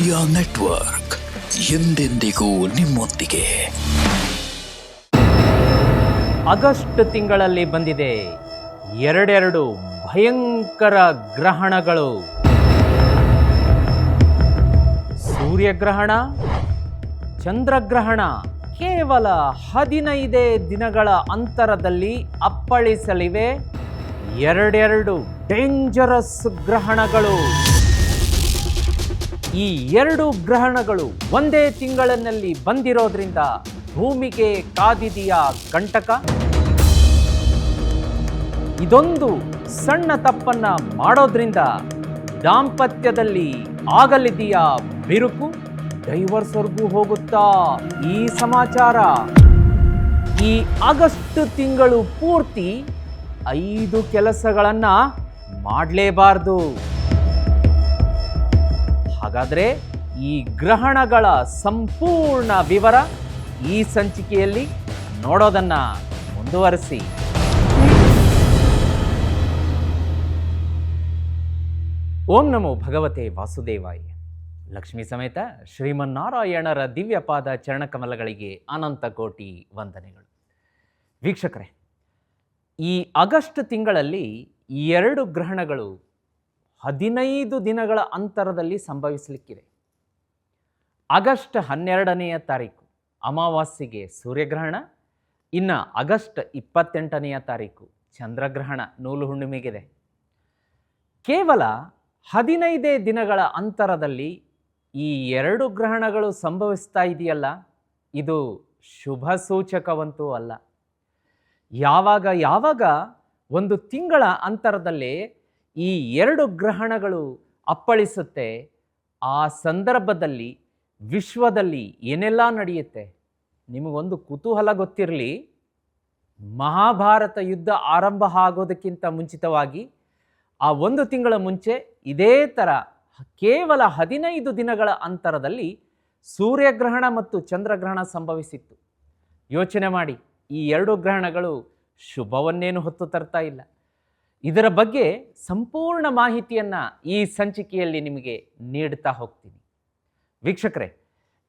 Media network ಎಂದೆಂದಿಗೂ ನಿಮ್ಮೊಂದಿಗೆ. August ತಿಂಗಳಲ್ಲಿ ಬಂದಿದೆ ಎರಡೆರಡು ಭಯಂಕರ ಗ್ರಹಣಗಳು. ಸೂರ್ಯಗ್ರಹಣ, ಚಂದ್ರಗ್ರಹಣ ಕೇವಲ 15 ದಿನಗಳ ಅಂತರದಲ್ಲಿ ಅಪ್ಪಳಿಸಲಿವೆ. ಎರಡೆರಡು ಡೇಂಜರಸ್ ಗ್ರಹಣಗಳು. ಈ ಎರಡು ಗ್ರಹಣಗಳು ಒಂದೇ ತಿಂಗಳಿನಲ್ಲಿ ಬಂದಿರೋದ್ರಿಂದ ಭೂಮಿಗೆ ಕಾದಿದೆಯಾ ಕಂಟಕ. ಇದೊಂದು ಸಣ್ಣ ತಪ್ಪನ್ನ ಮಾಡೋದ್ರಿಂದ ದಾಂಪತ್ಯದಲ್ಲಿ ಆಗಲಿದೆಯಾ ಬಿರುಕು, ಡೈವರ್ಸ್ವರೆಗೂ ಹೋಗುತ್ತಾ ಈ ಸಮಾಚಾರ. ಈ ಆಗಸ್ಟ್ ತಿಂಗಳು ಪೂರ್ತಿ 5 ಕೆಲಸಗಳನ್ನ ಮಾಡಲೇಬಾರದು. ಹಾಗಾದ್ರೆ ಈ ಗ್ರಹಣಗಳ ಸಂಪೂರ್ಣ ವಿವರ ಈ ಸಂಚಿಕೆಯಲ್ಲಿ ನೋಡೋದನ್ನ ಮುಂದುವರಿಸಿ. ಓಂ ನಮೋ ಭಗವತೆ ವಾಸುದೇವಾಯ. ಲಕ್ಷ್ಮೀ ಸಮೇತ ಶ್ರೀಮನ್ನಾರಾಯಣರ ದಿವ್ಯಪಾದ ಚರಣಕಮಲಗಳಿಗೆ ಅನಂತ ಕೋಟಿ ವಂದನೆಗಳು. ವೀಕ್ಷಕರೇ, ಈ ಆಗಸ್ಟ್ ತಿಂಗಳಲ್ಲಿ 2 ಗ್ರಹಣಗಳು 15 ದಿನಗಳ ಅಂತರದಲ್ಲಿ ಸಂಭವಿಸಲಿಕ್ಕಿದೆ. ಆಗಸ್ಟ್ 12ನೇ ತಾರೀಕು ಅಮಾವಾಸ್ಯೆಗೆ ಸೂರ್ಯಗ್ರಹಣ, ಇನ್ನು ಆಗಸ್ಟ್ 28ನೇ ತಾರೀಕು ಚಂದ್ರಗ್ರಹಣ ನೂಲು ಹುಣ್ಣಿಮೆಗಿದೆ. ಕೇವಲ 15 ದಿನಗಳ ಅಂತರದಲ್ಲಿ ಈ 2 ಗ್ರಹಣಗಳು ಸಂಭವಿಸ್ತಾ ಇದೆಯಲ್ಲ, ಇದು ಶುಭ ಸೂಚಕವಂತೂ ಅಲ್ಲ. ಯಾವಾಗ ಒಂದು ತಿಂಗಳ ಅಂತರದಲ್ಲೇ ಈ 2 ಗ್ರಹಣಗಳು ಅಪ್ಪಳಿಸುತ್ತೆ, ಆ ಸಂದರ್ಭದಲ್ಲಿ ವಿಶ್ವದಲ್ಲಿ ಏನೆಲ್ಲ ನಡೆಯುತ್ತೆ. ನಿಮಗೊಂದು ಕುತೂಹಲ ಗೊತ್ತಿರಲಿ, ಮಹಾಭಾರತ ಯುದ್ಧ ಆರಂಭ ಆಗೋದಕ್ಕಿಂತ ಮುಂಚಿತವಾಗಿ ಆ 1 ತಿಂಗಳ ಮುಂಚೆ ಇದೇ ಥರ ಕೇವಲ 15 ದಿನಗಳ ಅಂತರದಲ್ಲಿ ಸೂರ್ಯಗ್ರಹಣ ಮತ್ತು ಚಂದ್ರಗ್ರಹಣ ಸಂಭವಿಸಿತ್ತು. ಯೋಚನೆ ಮಾಡಿ, ಈ 2 ಗ್ರಹಣಗಳು ಶುಭವನ್ನೇನು ಹೊತ್ತು ತರ್ತಾ ಇಲ್ಲ. ಇದರ ಬಗ್ಗೆ ಸಂಪೂರ್ಣ ಮಾಹಿತಿಯನ್ನು ಈ ಸಂಚಿಕೆಯಲ್ಲಿ ನಿಮಗೆ ನೀಡ್ತಾ ಹೋಗ್ತೀನಿ. ವೀಕ್ಷಕರೇ,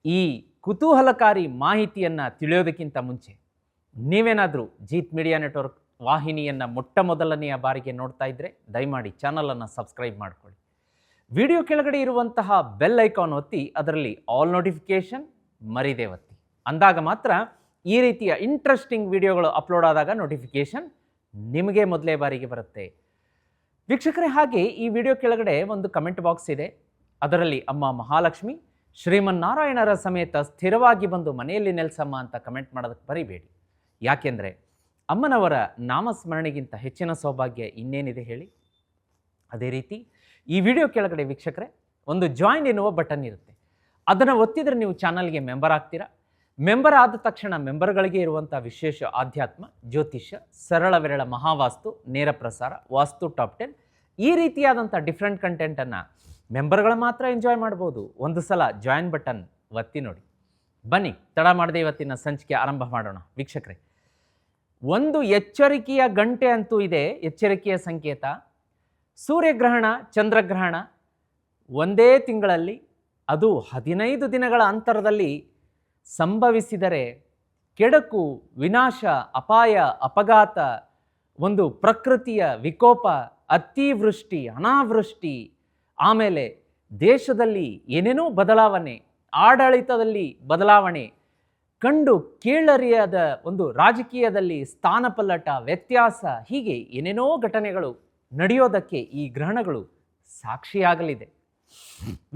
ಈ ಕುತೂಹಲಕಾರಿ ಮಾಹಿತಿಯನ್ನು ತಿಳಿಯೋದಕ್ಕಿಂತ ಮುಂಚೆ ನೀವೇನಾದರೂ ಜೀತ್ ಮೀಡಿಯಾ ನೆಟ್ವರ್ಕ್ ವಾಹಿನಿಯನ್ನು ಮೊಟ್ಟ ಮೊದಲನೆಯ ಬಾರಿಗೆ ನೋಡ್ತಾ ಇದ್ದರೆ ದಯಮಾಡಿ ಚಾನಲನ್ನು ಸಬ್ಸ್ಕ್ರೈಬ್ ಮಾಡಿಕೊಳ್ಳಿ. ವಿಡಿಯೋ ಕೆಳಗಡೆ ಇರುವಂತಹ ಬೆಲ್ ಐಕಾನ್ ಒತ್ತಿ ಅದರಲ್ಲಿ ಆಲ್ ನೋಟಿಫಿಕೇಷನ್ ಮರಿದೇ ಒತ್ತಿ. ಅಂದಾಗ ಮಾತ್ರ ಈ ರೀತಿಯ ಇಂಟ್ರೆಸ್ಟಿಂಗ್ ವಿಡಿಯೋಗಳು ಅಪ್ಲೋಡ್ ಆದಾಗ ನೋಟಿಫಿಕೇಷನ್ ನಿಮಗೆ ಮೊದಲೇ ಬಾರಿಗೆ ಬರುತ್ತೆ. ವೀಕ್ಷಕರೇ, ಹಾಗೆ ಈ ವಿಡಿಯೋ ಕೆಳಗಡೆ ಒಂದು ಕಮೆಂಟ್ ಬಾಕ್ಸ್ ಇದೆ. ಅದರಲ್ಲಿ ಅಮ್ಮ ಮಹಾಲಕ್ಷ್ಮಿ ಶ್ರೀಮನ್ನಾರಾಯಣರ ಸಮೇತ ಸ್ಥಿರವಾಗಿ ಬಂದು ಮನೆಯಲ್ಲಿ ನೆಲೆಸಮ್ಮ ಅಂತ ಕಮೆಂಟ್ ಮಾಡೋದಕ್ಕೆ ಬರಿಬೇಡಿ. ಯಾಕೆಂದರೆ ಅಮ್ಮನವರ ನಾಮಸ್ಮರಣೆಗಿಂತ ಹೆಚ್ಚಿನ ಸೌಭಾಗ್ಯ ಇನ್ನೇನಿದೆ ಹೇಳಿ. ಅದೇ ರೀತಿ ಈ ವಿಡಿಯೋ ಕೆಳಗಡೆ ವೀಕ್ಷಕರೇ ಒಂದು ಜಾಯಿನ್ ಎನ್ನುವ ಬಟನ್ ಇರುತ್ತೆ. ಅದನ್ನು ಒತ್ತಿದರೆ ನೀವು ಚಾನಲ್ಗೆ ಮೆಂಬರ್ ಆಗ್ತೀರಾ. ಮೆಂಬರ್ ಆದ ತಕ್ಷಣ ಮೆಂಬರ್ಗಳಿಗೆ ಇರುವಂಥ ವಿಶೇಷ ಆಧ್ಯಾತ್ಮ, ಜ್ಯೋತಿಷ್ಯ, ಸರಳ ವಿರಳ ಮಹಾವಾಸ್ತು, ನೇರ ಪ್ರಸಾರ, ವಾಸ್ತು ಟಾಪ್ 10 ಈ ರೀತಿಯಾದಂಥ ಡಿಫ್ರೆಂಟ್ ಕಂಟೆಂಟನ್ನು ಮೆಂಬರ್ಗಳು ಮಾತ್ರ ಎಂಜಾಯ್ ಮಾಡ್ಬೋದು. ಒಂದು ಸಲ ಜಾಯಿನ್ ಬಟನ್ ಒತ್ತಿ ನೋಡಿ. ಬನ್ನಿ, ತಡ ಮಾಡದೆ ಇವತ್ತಿನ ಸಂಚಿಕೆ ಆರಂಭ ಮಾಡೋಣ. ವೀಕ್ಷಕರೇ, ಒಂದು ಎಚ್ಚರಿಕೆಯ ಗಂಟೆ ಅಂತೂ ಇದೆ, ಎಚ್ಚರಿಕೆಯ ಸಂಕೇತ. ಸೂರ್ಯಗ್ರಹಣ, ಚಂದ್ರಗ್ರಹಣ ಒಂದೇ ತಿಂಗಳಲ್ಲಿ, ಅದು 15 ದಿನಗಳ ಅಂತರದಲ್ಲಿ ಸಂಭವಿಸಿದರೆ ಕೆಡಕು, ವಿನಾಶ, ಅಪಾಯ, ಅಪಘಾತ, ಒಂದು ಪ್ರಕೃತಿಯ ವಿಕೋಪ, ಅತಿವೃಷ್ಟಿ, ಅನಾವೃಷ್ಟಿ, ಆಮೇಲೆ ದೇಶದಲ್ಲಿ ಏನೇನೋ ಬದಲಾವಣೆ, ಆಡಳಿತದಲ್ಲಿ ಬದಲಾವಣೆ, ಕಂಡು ಕೇಳರಿಯಾದ ಒಂದು ರಾಜಕೀಯದಲ್ಲಿ ಸ್ಥಾನಪಲ್ಲಟ, ವ್ಯತ್ಯಾಸ, ಹೀಗೆ ಏನೇನೋ ಘಟನೆಗಳು ನಡೆಯೋದಕ್ಕೆ ಈ ಗ್ರಹಣಗಳು ಸಾಕ್ಷಿಯಾಗಲಿದೆ.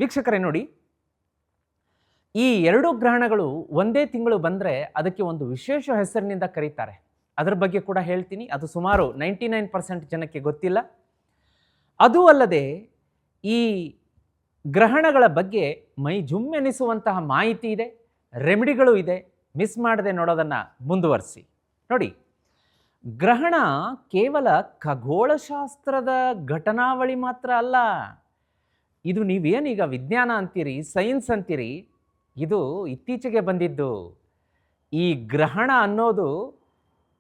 ವೀಕ್ಷಕರೇ ನೋಡಿ, ಈ 2 ಗ್ರಹಣಗಳು ಒಂದೇ ತಿಂಗಳು ಬಂದರೆ ಅದಕ್ಕೆ ಒಂದು ವಿಶೇಷ ಹೆಸರಿನಿಂದ ಕರೀತಾರೆ. ಅದರ ಬಗ್ಗೆ ಕೂಡ ಹೇಳ್ತೀನಿ. ಅದು ಸುಮಾರು 99% ಜನಕ್ಕೆ ಗೊತ್ತಿಲ್ಲ. ಅದೂ ಅಲ್ಲದೆ ಈ ಗ್ರಹಣಗಳ ಬಗ್ಗೆ ಮೈ ಜುಮ್ಮೆನಿಸುವಂತಹ ಮಾಹಿತಿ ಇದೆ, ರೆಮಿಡಿಗಳು ಇದೆ. ಮಿಸ್ ಮಾಡದೆ ನೋಡೋದನ್ನು ಮುಂದುವರಿಸಿ. ನೋಡಿ, ಗ್ರಹಣ ಕೇವಲ ಖಗೋಳಶಾಸ್ತ್ರದ ಘಟನಾವಳಿ ಮಾತ್ರ ಅಲ್ಲ. ಇದು ನೀವೇನೀಗ ವಿಜ್ಞಾನ ಅಂತೀರಿ, ಸೈನ್ಸ್ ಅಂತೀರಿ, ಇದು ಇತ್ತೀಚೆಗೆ ಬಂದಿದ್ದು. ಈ ಗ್ರಹಣ ಅನ್ನೋದು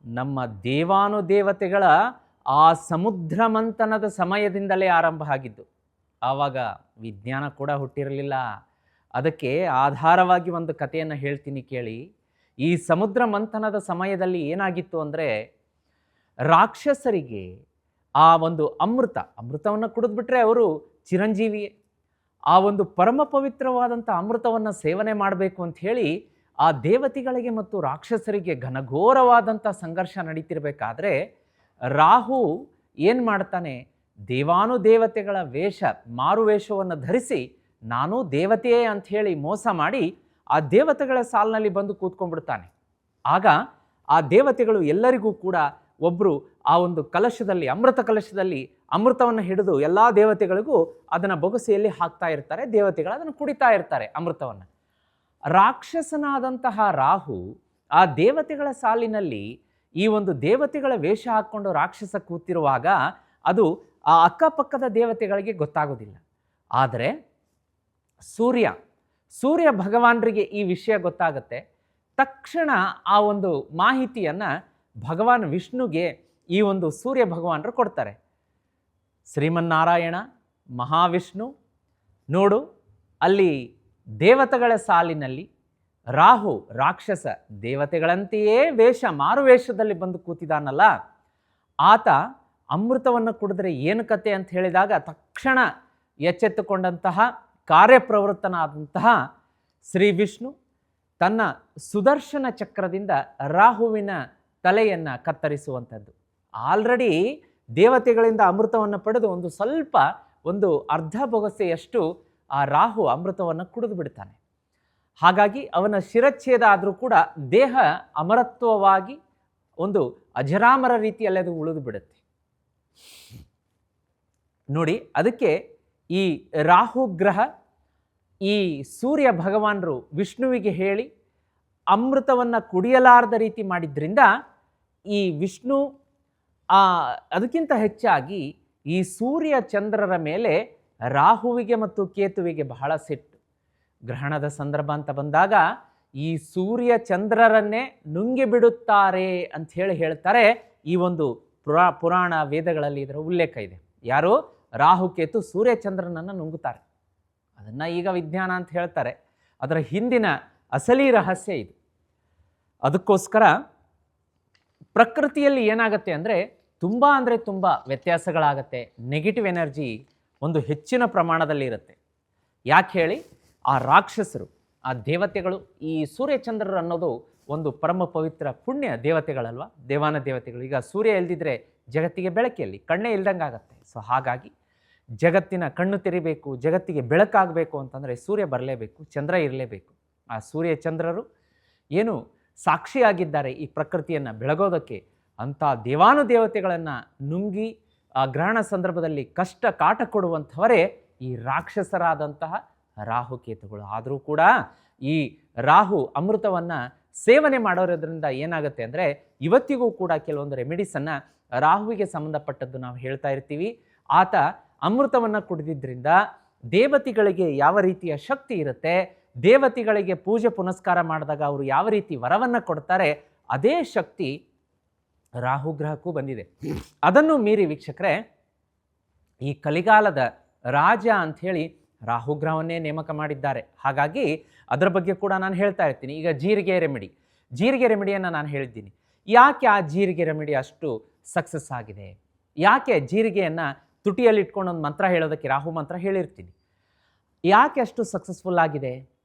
ನಮ್ಮ ದೇವಾನುದೇವತೆಗಳ ಆ ಸಮುದ್ರ ಮಂಥನದ ಸಮಯದಿಂದಲೇ ಆರಂಭ ಆಗಿದ್ದು. ಆವಾಗ ವಿಜ್ಞಾನ ಕೂಡ ಹುಟ್ಟಿರಲಿಲ್ಲ. ಅದಕ್ಕೆ ಆಧಾರವಾಗಿ ಒಂದು ಕಥೆಯನ್ನು ಹೇಳ್ತೀನಿ ಕೇಳಿ. ಈ ಸಮುದ್ರ ಮಂಥನದ ಸಮಯದಲ್ಲಿ ಏನಾಗಿತ್ತು ಅಂದರೆ, ರಾಕ್ಷಸರಿಗೆ ಆ ಒಂದು ಅಮೃತವನ್ನು ಕುಡಿದ್ಬಿಟ್ರೆ ಅವರು ಚಿರಂಜೀವಿಯೇ. ಆ ಒಂದು ಪರಮ ಪವಿತ್ರವಾದಂಥ ಅಮೃತವನ್ನು ಸೇವನೆ ಮಾಡಬೇಕು ಅಂತ ಹೇಳಿ ಆ ದೇವತೆಗಳಿಗೆ ಮತ್ತು ರಾಕ್ಷಸರಿಗೆ ಘನಘೋರವಾದಂಥ ಸಂಘರ್ಷ ನಡೀತಿರ್ಬೇಕಾದ್ರೆ ರಾಹು ಏನು ಮಾಡ್ತಾನೆ, ದೇವಾನುದೇವತೆಗಳ ಮಾರುವೇಷವನ್ನು ಧರಿಸಿ ನಾನು ದೇವತೆಯೇ ಅಂತ ಹೇಳಿ ಮೋಸ ಮಾಡಿ ಆ ದೇವತೆಗಳ ಸಾಲಿನಲ್ಲಿ ಬಂದು ಕೂತ್ಕೊಂಡ್ಬಿಡ್ತಾನೆ. ಆಗ ಆ ದೇವತೆಗಳು ಎಲ್ಲರಿಗೂ ಕೂಡ ಒಬ್ಬರು ಆ ಒಂದು ಕಲಶದಲ್ಲಿ ಅಮೃತವನ್ನು ಹಿಡಿದು ಎಲ್ಲ ದೇವತೆಗಳಿಗೂ ಅದನ್ನು ಬೊಗಸೆಯಲ್ಲಿ ಹಾಕ್ತಾ ಇರ್ತಾರೆ. ದೇವತೆಗಳು ಅದನ್ನು ಕುಡಿತಾ ಇರ್ತಾರೆ ಅಮೃತವನ್ನು. ರಾಕ್ಷಸನಾದಂತಹ ರಾಹು ಆ ದೇವತೆಗಳ ಸಾಲಿನಲ್ಲಿ ಈ ಒಂದು ದೇವತೆಗಳ ವೇಷ ಹಾಕ್ಕೊಂಡು ರಾಕ್ಷಸ ಕೂತಿರುವಾಗ ಅದು ಆ ಅಕ್ಕಪಕ್ಕದ ದೇವತೆಗಳಿಗೆ ಗೊತ್ತಾಗೋದಿಲ್ಲ. ಆದರೆ ಸೂರ್ಯ ಭಗವಾನರಿಗೆ ಈ ವಿಷಯ ಗೊತ್ತಾಗುತ್ತೆ. ತಕ್ಷಣ ಆ ಒಂದು ಮಾಹಿತಿಯನ್ನು ಭಗವಾನ್ ವಿಷ್ಣುಗೆ ಈ ಒಂದು ಸೂರ್ಯ ಭಗವಾನರು ಕೊಡ್ತಾರೆ. ಶ್ರೀಮನ್ನಾರಾಯಣ ಮಹಾವಿಷ್ಣು, ನೋಡು ಅಲ್ಲಿ ದೇವತೆಗಳ ಸಾಲಿನಲ್ಲಿ ರಾಹು ರಾಕ್ಷಸ ದೇವತೆಗಳಂತೆಯೇ ಮಾರುವೇಷದಲ್ಲಿ ಬಂದು ಕೂತಿದ್ದಾನಲ್ಲ, ಆತ ಅಮೃತವನ್ನು ಕುಡಿದ್ರೆ ಏನು ಕತೆ ಅಂತ ಹೇಳಿದಾಗ ತಕ್ಷಣ ಎಚ್ಚೆತ್ತುಕೊಂಡಂತಹ ಕಾರ್ಯಪ್ರವೃತ್ತನಾದಂತಹ ಶ್ರೀ ವಿಷ್ಣು ತನ್ನ ಸುದರ್ಶನ ಚಕ್ರದಿಂದ ರಾಹುವಿನ ತಲೆಯನ್ನು ಕತ್ತರಿಸುವಂಥದ್ದು. ಆಲ್ರೆಡಿ ದೇವತೆಗಳಿಂದ ಅಮೃತವನ್ನು ಪಡೆದು ಒಂದು ಅರ್ಧ ಬೊಗಸೆಯಷ್ಟು ಆ ರಾಹು ಅಮೃತವನ್ನು ಕುಡಿದು ಬಿಡ್ತಾನೆ. ಹಾಗಾಗಿ ಅವನ ಶಿರಚ್ಛೇದ ಆದರೂ ಕೂಡ ದೇಹ ಅಮರತ್ವವಾಗಿ ಒಂದು ಅಜರಾಮರ ರೀತಿಯಲ್ಲಿ ಅದು ಉಳಿದು ಬಿಡುತ್ತೆ. ನೋಡಿ, ಅದಕ್ಕೆ ಈ ರಾಹು ಗ್ರಹ ಈ ಸೂರ್ಯ ಭಗವಾನರು ವಿಷ್ಣುವಿಗೆ ಹೇಳಿ ಅಮೃತವನ್ನು ಕುಡಿಯಲಾರದ ರೀತಿ ಮಾಡಿದ್ರಿಂದ ಈ ವಿಷ್ಣು ಅದಕ್ಕಿಂತ ಹೆಚ್ಚಾಗಿ ಈ ಸೂರ್ಯ ಚಂದ್ರರ ಮೇಲೆ ರಾಹುವಿಗೆ ಮತ್ತು ಕೇತುವಿಗೆ ಬಹಳ ಸಿಟ್ಟು. ಗ್ರಹಣದ ಸಂದರ್ಭ ಅಂತ ಬಂದಾಗ ಈ ಸೂರ್ಯ ಚಂದ್ರರನ್ನೇ ನುಂಗಿ ಬಿಡುತ್ತಾರೆ ಅಂತ ಹೇಳ್ತಾರೆ. ಈ ಒಂದು ಪುರಾಣ ವೇದಗಳಲ್ಲಿ ಇದರ ಉಲ್ಲೇಖ ಇದೆ. ಯಾರು? ರಾಹು ಕೇತು ಸೂರ್ಯ ಚಂದ್ರನನ್ನು ನುಂಗುತ್ತಾರೆ. ಅದನ್ನು ಈಗ ವಿಜ್ಞಾನ ಅಂತ ಹೇಳ್ತಾರೆ. ಅದರ ಹಿಂದಿನ ಅಸಲಿ ರಹಸ್ಯ ಇದು. ಅದಕ್ಕೋಸ್ಕರ ಪ್ರಕೃತಿಯಲ್ಲಿ ಏನಾಗುತ್ತೆ ಅಂದರೆ ತುಂಬ ವ್ಯತ್ಯಾಸಗಳಾಗತ್ತೆ. ನೆಗೆಟಿವ್ ಎನರ್ಜಿ ಒಂದು ಹೆಚ್ಚಿನ ಪ್ರಮಾಣದಲ್ಲಿ ಇರುತ್ತೆ. ಯಾಕೆ ಹೇಳಿ, ಆ ರಾಕ್ಷಸರು, ಆ ದೇವತೆಗಳು, ಈ ಸೂರ್ಯಚಂದ್ರರು ಅನ್ನೋದು ಒಂದು ಪರಮ ಪವಿತ್ರ ಪುಣ್ಯ ದೇವತೆಗಳಲ್ವ, ದೇವಾನ ದೇವತೆಗಳು. ಈಗ ಸೂರ್ಯ ಇಲ್ದಿದ್ರೆ ಜಗತ್ತಿಗೆ ಬೆಳಕಿಯಲ್ಲಿ ಕಣ್ಣೇ ಇಲ್ದಂಗೆ ಆಗುತ್ತೆ. ಸೊ ಹಾಗಾಗಿ ಜಗತ್ತಿನ ಕಣ್ಣು ತೆರಿಬೇಕು, ಜಗತ್ತಿಗೆ ಬೆಳಕಾಗಬೇಕು ಅಂತಂದರೆ ಸೂರ್ಯ ಬರಲೇಬೇಕು, ಚಂದ್ರ ಇರಲೇಬೇಕು. ಆ ಸೂರ್ಯ ಚಂದ್ರರು ಏನು ಸಾಕ್ಷಿಯಾಗಿದ್ದಾರೆ ಈ ಪ್ರಕೃತಿಯನ್ನು ಬೆಳಗೋದಕ್ಕೆ. ಅಂಥ ದೇವಾನುದೇವತೆಗಳನ್ನು ನುಂಗಿ ಆ ಗ್ರಹಣ ಸಂದರ್ಭದಲ್ಲಿ ಕಾಟ ಕೊಡುವಂಥವರೇ ಈ ರಾಕ್ಷಸರಾದಂತಹ ರಾಹುಕೇತುಗಳು. ಆದರೂ ಕೂಡ ಈ ರಾಹು ಅಮೃತವನ್ನು ಸೇವನೆ ಮಾಡೋದ್ರಿಂದ ಏನಾಗುತ್ತೆ ಅಂದರೆ ಇವತ್ತಿಗೂ ಕೂಡ ಕೆಲವೊಂದು ರೆಮಿಡೀಸನ್ನು ರಾಹುವಿಗೆ ಸಂಬಂಧಪಟ್ಟದ್ದು ನಾವು ಹೇಳ್ತಾ ಇರ್ತೀವಿ. ಆತ ಅಮೃತವನ್ನು ಕುಡಿದಿದ್ದರಿಂದ ದೇವತೆಗಳಿಗೆ ಯಾವ ರೀತಿಯ ಶಕ್ತಿ ಇರುತ್ತೆ, ದೇವತೆಗಳಿಗೆ ಪೂಜೆ ಪುನಸ್ಕಾರ ಮಾಡಿದಾಗ ಅವರು ಯಾವ ರೀತಿ ವರವನ್ನು ಕೊಡ್ತಾರೆ, ಅದೇ ಶಕ್ತಿ ರಾಹುಗ್ರಹಕ್ಕೂ ಬಂದಿದೆ. ಅದನ್ನು ಮೀರಿ ವೀಕ್ಷಕರೇ, ಈ ಕಲಿಗಾಲದ ರಾಜ ಅಂಥೇಳಿ ರಾಹುಗ್ರಹವನ್ನೇ ನೇಮಕ ಮಾಡಿದ್ದಾರೆ. ಹಾಗಾಗಿ ಅದರ ಬಗ್ಗೆ ಕೂಡ ನಾನು ಹೇಳ್ತಾ ಇರ್ತೀನಿ. ಈಗ ಜೀರಿಗೆ ರೆಮಿಡಿಯನ್ನು ನಾನು ಹೇಳಿದ್ದೀನಿ. ಯಾಕೆ ಆ ಜೀರಿಗೆ ರೆಮಿಡಿ ಅಷ್ಟು ಸಕ್ಸಸ್ ಆಗಿದೆ? ಯಾಕೆ ಜೀರಿಗೆಯನ್ನು ತುಟಿಯಲ್ಲಿ ಇಟ್ಕೊಂಡು ಒಂದು ಮಂತ್ರ ಹೇಳೋದಕ್ಕೆ ರಾಹು ಮಂತ್ರ ಹೇಳಿರ್ತೀನಿ. ಯಾಕೆ ಅಷ್ಟು ಸಕ್ಸಸ್ಫುಲ್ ಆಗಿದೆ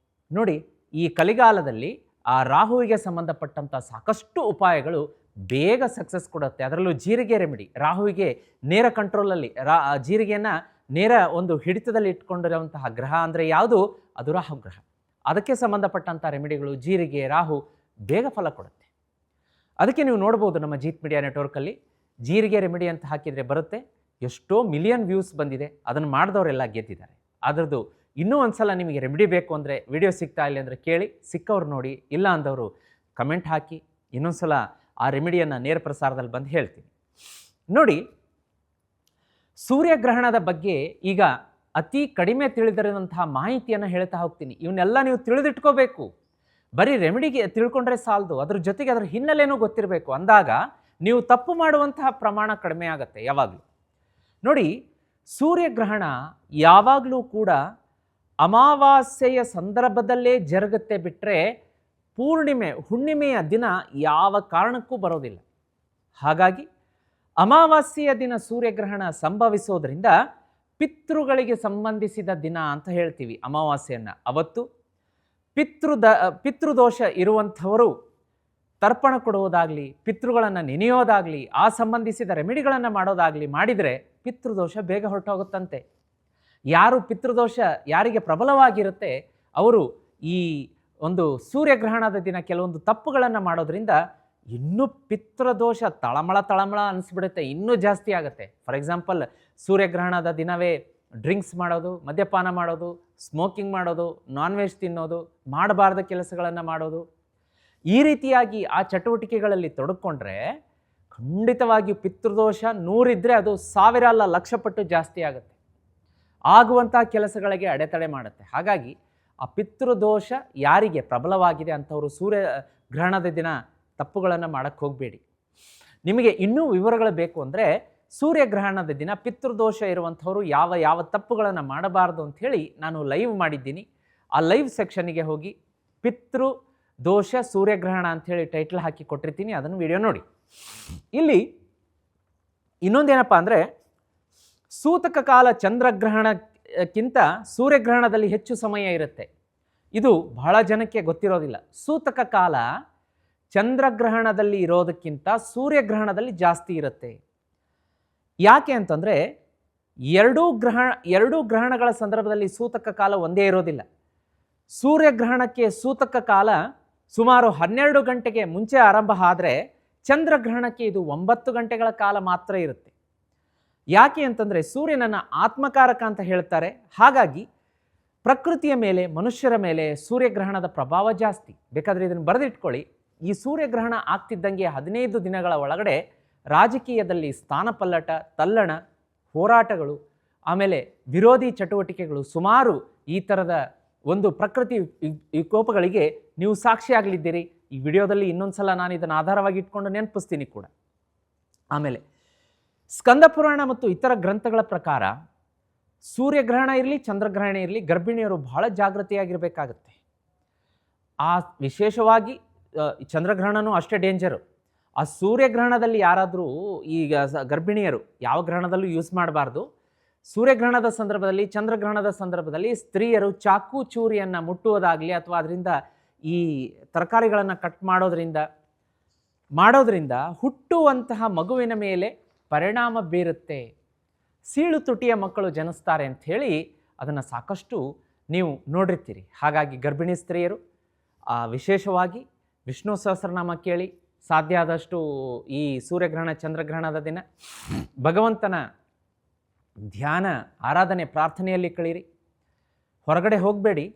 ನೋಡಿ. ಈ ಕಲಿಗಾಲದಲ್ಲಿ ಆ ರಾಹುವಿಗೆ ಸಂಬಂಧಪಟ್ಟಂಥ ಸಾಕಷ್ಟು ಉಪಾಯಗಳು ಬೇಗ ಸಕ್ಸಸ್ ಕೊಡುತ್ತೆ. ಅದರಲ್ಲೂ ಜೀರಿಗೆ ರೆಮಿಡಿ ರಾಹುವಿಗೆ ನೇರ ಕಂಟ್ರೋಲಲ್ಲಿ, ಜೀರಿಗೆಯನ್ನು ನೇರ ಒಂದು ಹಿಡಿತದಲ್ಲಿ ಇಟ್ಕೊಂಡಿರುವಂತಹ ಗ್ರಹ ಅಂದರೆ ಯಾವುದು? ಅದು ರಾಹುಗ್ರಹ. ಅದಕ್ಕೆ ಸಂಬಂಧಪಟ್ಟಂಥ ರೆಮಿಡಿಗಳು ಜೀರಿಗೆ, ರಾಹು ಬೇಗ ಫಲ ಕೊಡುತ್ತೆ. ಅದಕ್ಕೆ ನೀವು ನೋಡ್ಬೋದು ನಮ್ಮ ಜೀತ್ ಮೀಡಿಯಾ ನೆಟ್ವರ್ಕಲ್ಲಿ ಜೀರಿಗೆ ರೆಮಿಡಿ ಅಂತ ಹಾಕಿದರೆ ಬರುತ್ತೆ. ಎಷ್ಟೋ ಮಿಲಿಯನ್ ವ್ಯೂಸ್ ಬಂದಿದೆ. ಅದನ್ನು ಮಾಡಿದವರೆಲ್ಲ ಗೆದ್ದಿದ್ದಾರೆ. ಅದರದ್ದು ಇನ್ನೂ ಒಂದು ಸಲ ನಿಮಗೆ ರೆಮಿಡಿ ಬೇಕು ಅಂದರೆ ವಿಡಿಯೋ ಸಿಗ್ತಾ ಇಲ್ಲ ಅಂದರೆ ಕೇಳಿ, ಸಿಕ್ಕವ್ರು ನೋಡಿ, ಇಲ್ಲ ಅಂದವರು ಕಮೆಂಟ್ ಹಾಕಿ, ಇನ್ನೊಂದು ಸಲ ಆ ರೆಮಿಡಿಯನ್ನು ನೇರ ಪ್ರಸಾರದಲ್ಲಿ ಬಂದು ಹೇಳ್ತೀನಿ. ನೋಡಿ, ಸೂರ್ಯಗ್ರಹಣದ ಬಗ್ಗೆ ಈಗ ಅತಿ ಕಡಿಮೆ ತಿಳಿದಿರುವಂತಹ ಮಾಹಿತಿಯನ್ನು ಹೇಳ್ತಾ ಹೋಗ್ತೀನಿ. ಇವನ್ನೆಲ್ಲ ನೀವು ತಿಳಿದಿಟ್ಕೋಬೇಕು. ಬರೀ ರೆಮಿಡಿಗೆ ತಿಳ್ಕೊಂಡ್ರೆ ಸಾಲದು, ಅದ್ರ ಜೊತೆಗೆ ಅದರ ಹಿನ್ನೆಲೆನೂ ಗೊತ್ತಿರಬೇಕು. ಅಂದಾಗ ನೀವು ತಪ್ಪು ಮಾಡುವಂತಹ ಪ್ರಮಾಣ ಕಡಿಮೆ ಆಗುತ್ತೆ ಯಾವಾಗಲೂ. ನೋಡಿ, ಸೂರ್ಯಗ್ರಹಣ ಯಾವಾಗಲೂ ಕೂಡ ಅಮಾವಾಸ್ಯೆಯ ಸಂದರ್ಭದಲ್ಲೇ ಜರುಗುತ್ತೆ ಬಿಟ್ಟರೆ ಹುಣ್ಣಿಮೆಯ ದಿನ ಯಾವ ಕಾರಣಕ್ಕೂ ಬರೋದಿಲ್ಲ. ಹಾಗಾಗಿ ಅಮಾವಾಸ್ಯೆಯ ದಿನ ಸೂರ್ಯಗ್ರಹಣ ಸಂಭವಿಸೋದ್ರಿಂದ ಪಿತೃಗಳಿಗೆ ಸಂಬಂಧಿಸಿದ ದಿನ ಅಂತ ಹೇಳ್ತೀವಿ ಅಮಾವಾಸ್ಯೆಯನ್ನು. ಅವತ್ತು ಪಿತೃದೋಷ ಇರುವಂಥವರು ತರ್ಪಣ ಕೊಡುವುದಾಗಲಿ, ಪಿತೃಗಳನ್ನು ನೆನೆಯೋದಾಗಲಿ, ಆ ಸಂಬಂಧಿಸಿದ ರೆಮಿಡಿಗಳನ್ನು ಮಾಡೋದಾಗಲಿ ಮಾಡಿದರೆ ಪಿತೃದೋಷ ಬೇಗ ಹೊರಟೋಗುತ್ತಂತೆ. ಯಾರು ಪಿತೃದೋಷ ಯಾರಿಗೆ ಪ್ರಬಲವಾಗಿರುತ್ತೆ ಅವರು ಈ ಒಂದು ಸೂರ್ಯಗ್ರಹಣದ ದಿನ ಕೆಲವೊಂದು ತಪ್ಪುಗಳನ್ನು ಮಾಡೋದ್ರಿಂದ ಇನ್ನೂ ಪಿತೃದೋಷ ತಳಮಳ ಅನಿಸ್ಬಿಡುತ್ತೆ, ಇನ್ನೂ ಜಾಸ್ತಿ ಆಗುತ್ತೆ. ಫಾರ್ ಎಕ್ಸಾಂಪಲ್, ಸೂರ್ಯಗ್ರಹಣದ ದಿನವೇ ಡ್ರಿಂಕ್ಸ್ ಮಾಡೋದು, ಮದ್ಯಪಾನ ಮಾಡೋದು, ಸ್ಮೋಕಿಂಗ್ ಮಾಡೋದು, ನಾನ್ ವೆಜ್ ತಿನ್ನೋದು, ಮಾಡಬಾರ್ದ ಕೆಲಸಗಳನ್ನು ಮಾಡೋದು, ಈ ರೀತಿಯಾಗಿ ಆ ಚಟುವಟಿಕೆಗಳಲ್ಲಿ ತೊಡಕೊಂಡ್ರೆ ಖಂಡಿತವಾಗಿಯೂ ಪಿತೃದೋಷ 100 ಇದ್ದರೆ ಅದು 1000 ಅಲ್ಲ, 1,00,000 ಪಟ್ಟು ಜಾಸ್ತಿ ಆಗುತ್ತೆ. ಆಗುವಂಥ ಕೆಲಸಗಳಿಗೆ ಅಡೆತಡೆ ಮಾಡುತ್ತೆ. ಹಾಗಾಗಿ ಆ ಪಿತೃದೋಷ ಯಾರಿಗೆ ಪ್ರಬಲವಾಗಿದೆ ಅಂಥವರು ಸೂರ್ಯಗ್ರಹಣದ ದಿನ ತಪ್ಪುಗಳನ್ನು ಮಾಡೋಕ್ಕೆ ಹೋಗಬೇಡಿ. ನಿಮಗೆ ಇನ್ನೂ ವಿವರಗಳು ಬೇಕು ಅಂದರೆ ಸೂರ್ಯಗ್ರಹಣದ ದಿನ ಪಿತೃದೋಷ ಇರುವಂಥವರು ಯಾವ ತಪ್ಪುಗಳನ್ನು ಮಾಡಬಾರ್ದು ಅಂಥೇಳಿ ನಾನು ಲೈವ್ ಮಾಡಿದ್ದೀನಿ. ಆ ಲೈವ್ ಸೆಕ್ಷನ್ನಿಗೆ ಹೋಗಿ ಪಿತೃದೋಷ ಸೂರ್ಯಗ್ರಹಣ ಅಂಥೇಳಿ ಟೈಟಲ್ ಹಾಕಿ ಕೊಟ್ಟಿರ್ತೀನಿ, ಅದನ್ನು ವಿಡಿಯೋ ನೋಡಿ. ಇಲ್ಲಿ ಇನ್ನೊಂದೇನಪ್ಪ ಅಂದರೆ, ಸೂತಕ ಕಾಲ ಚಂದ್ರಗ್ರಹಣಕ್ಕಿಂತ ಸೂರ್ಯಗ್ರಹಣದಲ್ಲಿ ಹೆಚ್ಚು ಸಮಯ ಇರುತ್ತೆ. ಇದು ಬಹಳ ಜನಕ್ಕೆ ಗೊತ್ತಿರೋದಿಲ್ಲ. ಸೂತಕ ಕಾಲ ಚಂದ್ರಗ್ರಹಣದಲ್ಲಿ ಇರೋದಕ್ಕಿಂತ ಸೂರ್ಯಗ್ರಹಣದಲ್ಲಿ ಜಾಸ್ತಿ ಇರುತ್ತೆ. ಯಾಕೆ ಅಂತಂದರೆ ಎರಡೂ ಗ್ರಹಣಗಳ ಸಂದರ್ಭದಲ್ಲಿ ಸೂತಕ ಕಾಲ ಒಂದೇ ಇರೋದಿಲ್ಲ. ಸೂರ್ಯಗ್ರಹಣಕ್ಕೆ ಸೂತಕ ಕಾಲ ಸುಮಾರು 12 ಗಂಟೆಗೆ ಮುಂಚೆ ಆರಂಭ ಆದರೆ ಚಂದ್ರಗ್ರಹಣಕ್ಕೆ ಇದು 9 ಗಂಟೆಗಳ ಕಾಲ ಮಾತ್ರ ಇರುತ್ತೆ. ಯಾಕೆ ಅಂತಂದರೆ ಸೂರ್ಯನನ್ನು ಆತ್ಮಕಾರಕ ಅಂತ ಹೇಳ್ತಾರೆ. ಹಾಗಾಗಿ ಪ್ರಕೃತಿಯ ಮೇಲೆ, ಮನುಷ್ಯರ ಮೇಲೆ ಸೂರ್ಯಗ್ರಹಣದ ಪ್ರಭಾವ ಜಾಸ್ತಿ. ಬೇಕಾದರೆ ಇದನ್ನು ಬರೆದಿಟ್ಕೊಳ್ಳಿ. ಈ ಸೂರ್ಯಗ್ರಹಣ ಆಗ್ತಿದ್ದಂಗೆ 15 ದಿನಗಳ ಒಳಗಡೆ ರಾಜಕೀಯದಲ್ಲಿ ಸ್ಥಾನಪಲ್ಲಟ, ತಲ್ಲಣ, ಹೋರಾಟಗಳು, ಆಮೇಲೆ ವಿರೋಧಿ ಚಟುವಟಿಕೆಗಳು, ಸುಮಾರು ಈ ಥರದ ಒಂದು ಪ್ರಕೃತಿ ವಿಕೋಪಗಳಿಗೆ ನೀವು ಸಾಕ್ಷಿಯಾಗಲಿದ್ದೀರಿ. ಈ ವಿಡಿಯೋದಲ್ಲಿ ಇನ್ನೊಂದು ಸಲ ನಾನು ಇದನ್ನು ಆಧಾರವಾಗಿ ಇಟ್ಕೊಂಡು ನೆನಪಿಸ್ತೀನಿ ಕೂಡ. ಆಮೇಲೆ ಸ್ಕಂದ ಪುರಾಣ ಮತ್ತು ಇತರ ಗ್ರಂಥಗಳ ಪ್ರಕಾರ ಸೂರ್ಯಗ್ರಹಣ ಇರಲಿ, ಚಂದ್ರಗ್ರಹಣ ಇರಲಿ, ಗರ್ಭಿಣಿಯರು ಬಹಳ ಜಾಗೃತಿಯಾಗಿರಬೇಕಾಗತ್ತೆ. ಆ ವಿಶೇಷವಾಗಿ ಚಂದ್ರಗ್ರಹಣನೂ ಅಷ್ಟೇ ಡೇಂಜರು. ಆ ಸೂರ್ಯಗ್ರಹಣದಲ್ಲಿ ಯಾರಾದರೂ ಈಗ ಗರ್ಭಿಣಿಯರು ಯಾವ ಗ್ರಹಣದಲ್ಲೂ ಯೂಸ್ ಮಾಡಬಾರ್ದು. ಸೂರ್ಯಗ್ರಹಣದ ಸಂದರ್ಭದಲ್ಲಿ, ಚಂದ್ರಗ್ರಹಣದ ಸಂದರ್ಭದಲ್ಲಿ ಸ್ತ್ರೀಯರು ಚಾಕು ಚೂರಿಯನ್ನು ಮುಟ್ಟುವುದಾಗಲಿ ಅಥವಾ ಅದರಿಂದ ಈ ತರಕಾರಿಗಳನ್ನು ಕಟ್ ಮಾಡೋದ್ರಿಂದ ಹುಟ್ಟುವಂತಹ ಮಗುವಿನ ಮೇಲೆ ಪರಿಣಾಮ ಬೀರುತ್ತೆ. ಸೀಳು ತುಟಿಯ ಮಕ್ಕಳು ಜನಿಸ್ತಾರೆ ಅಂಥೇಳಿ ಅದನ್ನು ಸಾಕಷ್ಟು ನೀವು ನೋಡಿರ್ತೀರಿ. ಹಾಗಾಗಿ ಗರ್ಭಿಣಿ ಸ್ತ್ರೀಯರು ವಿಶೇಷವಾಗಿ ವಿಷ್ಣು ಸಹಸ್ರನಾಮ ಕೇಳಿ, ಸಾಧ್ಯ ಆದಷ್ಟು ಈ ಸೂರ್ಯಗ್ರಹಣ ಚಂದ್ರಗ್ರಹಣದ ದಿನ ಭಗವಂತನ ಧ್ಯಾನ, ಆರಾಧನೆ, ಪ್ರಾರ್ಥನೆಯಲ್ಲಿ ಕಳೀರಿ. ಹೊರಗಡೆ ಹೋಗಬೇಡಿ.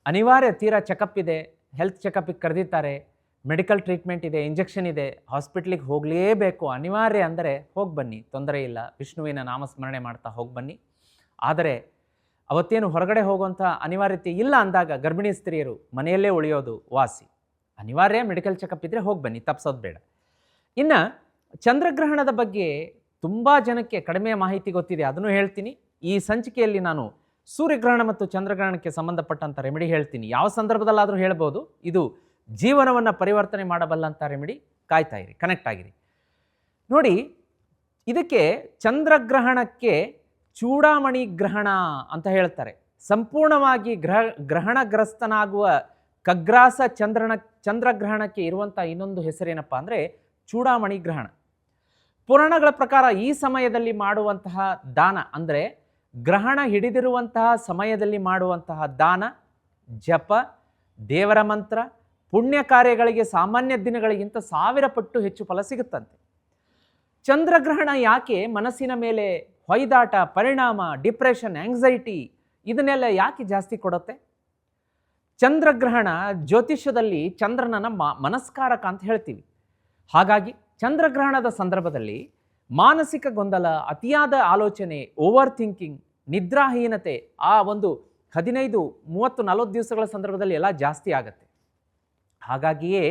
ಅನಿವಾರ್ಯ ತೀರಾ ಚೆಕಪ್ ಇದೆ, ಹೆಲ್ತ್ ಚೆಕಪ್ಪಿಗೆ ಕರೆದಿದ್ದಾರೆ, ಮೆಡಿಕಲ್ ಟ್ರೀಟ್ಮೆಂಟ್ ಇದೆ, ಇಂಜೆಕ್ಷನ್ ಇದೆ, ಹಾಸ್ಪಿಟ್ಲಿಗೆ ಹೋಗಲೇಬೇಕು, ಅನಿವಾರ್ಯ ಅಂದರೆ ಹೋಗಿ ಬನ್ನಿ, ತೊಂದರೆ ಇಲ್ಲ. ವಿಷ್ಣುವಿನ ನಾಮಸ್ಮರಣೆ ಮಾಡ್ತಾ ಹೋಗಿ ಬನ್ನಿ. ಆದರೆ ಅವತ್ತೇನು ಹೊರಗಡೆ ಹೋಗುವಂಥ ಅನಿವಾರ್ಯತೆ ಇಲ್ಲ ಅಂದಾಗ ಗರ್ಭಿಣಿ ಸ್ತ್ರೀಯರು ಮನೆಯಲ್ಲೇ ಉಳಿಯೋದು ವಾಸಿ. ಅನಿವಾರ್ಯ ಮೆಡಿಕಲ್ ಚೆಕಪ್ ಇದ್ದರೆ ಹೋಗಿ ಬನ್ನಿ, ತಪ್ಪಿಸೋದು ಬೇಡ. ಇನ್ನು ಚಂದ್ರಗ್ರಹಣದ ಬಗ್ಗೆ ತುಂಬ ಜನಕ್ಕೆ ಕಡಿಮೆ ಮಾಹಿತಿ ಗೊತ್ತಿದೆ, ಅದನ್ನು ಹೇಳ್ತೀನಿ. ಈ ಸಂಚಿಕೆಯಲ್ಲಿ ನಾನು ಸೂರ್ಯಗ್ರಹಣ ಮತ್ತು ಚಂದ್ರಗ್ರಹಣಕ್ಕೆ ಸಂಬಂಧಪಟ್ಟಂಥ ರೆಮಿಡಿ ಹೇಳ್ತೀನಿ. ಯಾವ ಸಂದರ್ಭದಲ್ಲಾದರೂ ಹೇಳ್ಬೋದು. ಇದು ಜೀವನವನ್ನು ಪರಿವರ್ತನೆ ಮಾಡಬಲ್ಲಂಥ ರೆಮಿಡಿ. ಕಾಯ್ತಾ ಇರಿ, ಕನೆಕ್ಟ್ ಆಗಿರಿ. ನೋಡಿ, ಇದಕ್ಕೆ ಚಂದ್ರಗ್ರಹಣಕ್ಕೆ ಚೂಡಾಮಣಿ ಗ್ರಹಣ ಅಂತ ಹೇಳ್ತಾರೆ. ಸಂಪೂರ್ಣವಾಗಿ ಗ್ರಹಣಗ್ರಸ್ತನಾಗುವ ಖಗ್ರಾಸ ಚಂದ್ರಗ್ರಹಣಕ್ಕೆ ಇರುವಂಥ ಇನ್ನೊಂದು ಹೆಸರೇನಪ್ಪ ಅಂದರೆ ಚೂಡಾಮಣಿ ಗ್ರಹಣ. ಪುರಾಣಗಳ ಪ್ರಕಾರ ಈ ಸಮಯದಲ್ಲಿ ಮಾಡುವಂತಹ ದಾನ ಅಂದರೆ ಗ್ರಹಣ ಹಿಡಿದಿರುವಂತಹ ಸಮಯದಲ್ಲಿ ಮಾಡುವಂತಹ ದಾನ, ಜಪ, ದೇವರ ಮಂತ್ರ, ಪುಣ್ಯ ಕಾರ್ಯಗಳಿಗೆ ಸಾಮಾನ್ಯ ದಿನಗಳಿಗಿಂತ 1000 ಪಟ್ಟು ಹೆಚ್ಚು ಫಲ ಸಿಗುತ್ತಂತೆ. ಚಂದ್ರಗ್ರಹಣ ಯಾಕೆ ಮನಸ್ಸಿನ ಮೇಲೆ ಹೊಯ್ದಾಟ, ಪರಿಣಾಮ, ಡಿಪ್ರೆಷನ್, ಆಂಗ್ಸೈಟಿ ಇದನ್ನೆಲ್ಲ ಯಾಕೆ ಜಾಸ್ತಿ ಕೊಡುತ್ತೆ? ಚಂದ್ರಗ್ರಹಣ ಜ್ಯೋತಿಷ್ಯದಲ್ಲಿ ಚಂದ್ರನನ್ನ ಮನಸ್ಕಾರಕ ಅಂತ ಹೇಳ್ತೀವಿ. ಹಾಗಾಗಿ ಚಂದ್ರಗ್ರಹಣದ ಸಂದರ್ಭದಲ್ಲಿ ಮಾನಸಿಕ ಗೊಂದಲ, ಅತಿಯಾದ ಆಲೋಚನೆ, ಓವರ್ ಥಿಂಕಿಂಗ್, ನಿದ್ರಾಹೀನತೆ ಆ ಒಂದು 15, 30, 40 ದಿವಸಗಳ ಸಂದರ್ಭದಲ್ಲಿ ಎಲ್ಲ ಜಾಸ್ತಿ ಆಗುತ್ತೆ. ಹಾಗಾಗಿಯೇ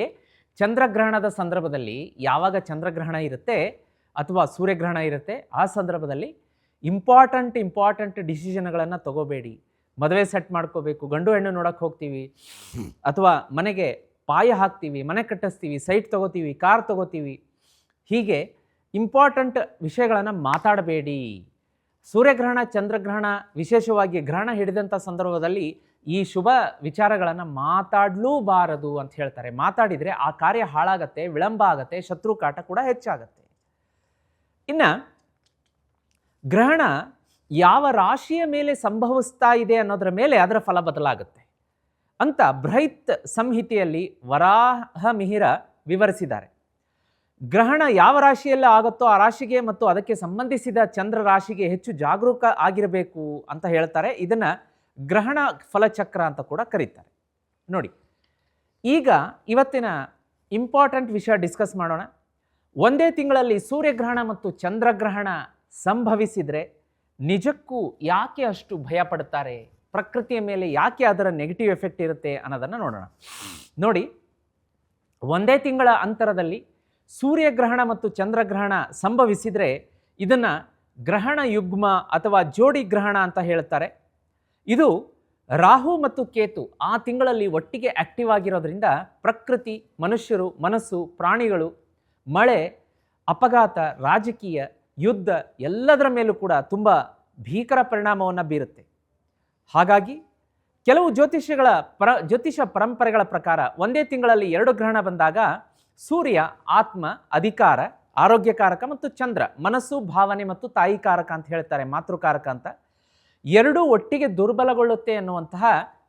ಚಂದ್ರಗ್ರಹಣದ ಸಂದರ್ಭದಲ್ಲಿ ಯಾವಾಗ ಚಂದ್ರಗ್ರಹಣ ಇರುತ್ತೆ ಅಥವಾ ಸೂರ್ಯಗ್ರಹಣ ಇರುತ್ತೆ ಆ ಸಂದರ್ಭದಲ್ಲಿ ಇಂಪಾರ್ಟೆಂಟ್ ಡಿಸಿಷನ್ಗಳನ್ನು ತಗೋಬೇಡಿ. ಮದುವೆ ಸೆಟ್ ಮಾಡ್ಕೋಬೇಕು, ಗಂಡು ಹೆಣ್ಣು ನೋಡಕ್ಕೆ ಹೋಗ್ತೀವಿ, ಅಥವಾ ಮನೆಗೆ ಪಾಯ ಹಾಕ್ತೀವಿ, ಮನೆ ಕಟ್ಟಿಸ್ತೀವಿ, ಸೈಟ್ ತಗೋತೀವಿ, ಕಾರ್ ತಗೋತೀವಿ. ಹೀಗೆ ಇಂಪಾರ್ಟೆಂಟ್ ವಿಷಯಗಳನ್ನು ಮಾತಾಡಬೇಡಿ. ಸೂರ್ಯಗ್ರಹಣ, ಚಂದ್ರಗ್ರಹಣ, ವಿಶೇಷವಾಗಿ ಗ್ರಹಣ ಹಿಡಿದಂಥ ಸಂದರ್ಭದಲ್ಲಿ ಈ ಶುಭ ವಿಚಾರಗಳನ್ನು ಮಾತಾಡಲೂಬಾರದು ಅಂತ ಹೇಳ್ತಾರೆ. ಮಾತಾಡಿದರೆ ಆ ಕಾರ್ಯ ಹಾಳಾಗತ್ತೆ, ವಿಳಂಬ ಆಗತ್ತೆ, ಶತ್ರು ಕಾಟ ಕೂಡ ಹೆಚ್ಚಾಗತ್ತೆ. ಇನ್ನು ಗ್ರಹಣ ಯಾವ ರಾಶಿಯ ಮೇಲೆ ಸಂಭವಿಸ್ತಾ ಇದೆ ಅನ್ನೋದರ ಮೇಲೆ ಅದರ ಫಲ ಬದಲಾಗುತ್ತೆ ಅಂತ ಬೃಹತ್ ಸಂಹಿತೆಯಲ್ಲಿ ವರಾಹ ಮಿಹಿರ ವಿವರಿಸಿದ್ದಾರೆ. ಗ್ರಹಣ ಯಾವ ರಾಶಿಯಲ್ಲಿ ಆಗುತ್ತೋ ಆ ರಾಶಿಗೆ ಮತ್ತು ಅದಕ್ಕೆ ಸಂಬಂಧಿಸಿದ ಚಂದ್ರ ರಾಶಿಗೆ ಹೆಚ್ಚು ಜಾಗರೂಕ ಆಗಿರಬೇಕು ಅಂತ ಹೇಳ್ತಾರೆ. ಇದನ್ನು ಗ್ರಹಣ ಫಲಚಕ್ರ ಅಂತ ಕೂಡ ಕರೀತಾರೆ. ನೋಡಿ, ಈಗ ಇವತ್ತಿನ ಇಂಪಾರ್ಟೆಂಟ್ ವಿಷಯ ಡಿಸ್ಕಸ್ ಮಾಡೋಣ. ಒಂದೇ ತಿಂಗಳಲ್ಲಿ ಸೂರ್ಯಗ್ರಹಣ ಮತ್ತು ಚಂದ್ರಗ್ರಹಣ ಸಂಭವಿಸಿದರೆ ನಿಜಕ್ಕೂ ಯಾಕೆ ಅಷ್ಟು ಭಯ ಪಡ್ತಾರೆ, ಪ್ರಕೃತಿಯ ಮೇಲೆ ಯಾಕೆ ಅದರ ನೆಗೆಟಿವ್ ಎಫೆಕ್ಟ್ ಇರುತ್ತೆ ಅನ್ನೋದನ್ನು ನೋಡೋಣ. ನೋಡಿ, ಒಂದೇ ತಿಂಗಳ ಅಂತರದಲ್ಲಿ ಸೂರ್ಯಗ್ರಹಣ ಮತ್ತು ಚಂದ್ರಗ್ರಹಣ ಸಂಭವಿಸಿದರೆ ಇದನ್ನು ಗ್ರಹಣ ಯುಗ್ಮ ಅಥವಾ ಜೋಡಿ ಗ್ರಹಣ ಅಂತ ಹೇಳ್ತಾರೆ. ಇದು ರಾಹು ಮತ್ತು ಕೇತು ಆ ತಿಂಗಳಲ್ಲಿ ಒಟ್ಟಿಗೆ ಆಕ್ಟಿವ್ ಆಗಿರೋದ್ರಿಂದ ಪ್ರಕೃತಿ, ಮನುಷ್ಯರು, ಮನಸ್ಸು, ಪ್ರಾಣಿಗಳು, ಮಳೆ, ಅಪಘಾತ, ರಾಜಕೀಯ, ಯುದ್ಧ ಎಲ್ಲದರ ಮೇಲೂ ಕೂಡ ತುಂಬ ಭೀಕರ ಪರಿಣಾಮವನ್ನು ಬೀರುತ್ತೆ. ಹಾಗಾಗಿ ಕೆಲವು ಜ್ಯೋತಿಷ ಪರಂಪರೆಗಳ ಪ್ರಕಾರ ಒಂದೇ ತಿಂಗಳಲ್ಲಿ 2 ಗ್ರಹಣ ಬಂದಾಗ ಸೂರ್ಯ ಆತ್ಮ, ಅಧಿಕಾರ, ಆರೋಗ್ಯಕಾರಕ ಮತ್ತು ಚಂದ್ರ ಮನಸ್ಸು, ಭಾವನೆ ಮತ್ತು ತಾಯಿಕಾರಕ ಅಂತ ಹೇಳ್ತಾರೆ, ಮಾತೃಕಾರಕ ಅಂತ, ಎರಡೂ ಒಟ್ಟಿಗೆ ದುರ್ಬಲಗೊಳ್ಳುತ್ತೆ ಅನ್ನುವಂತಹ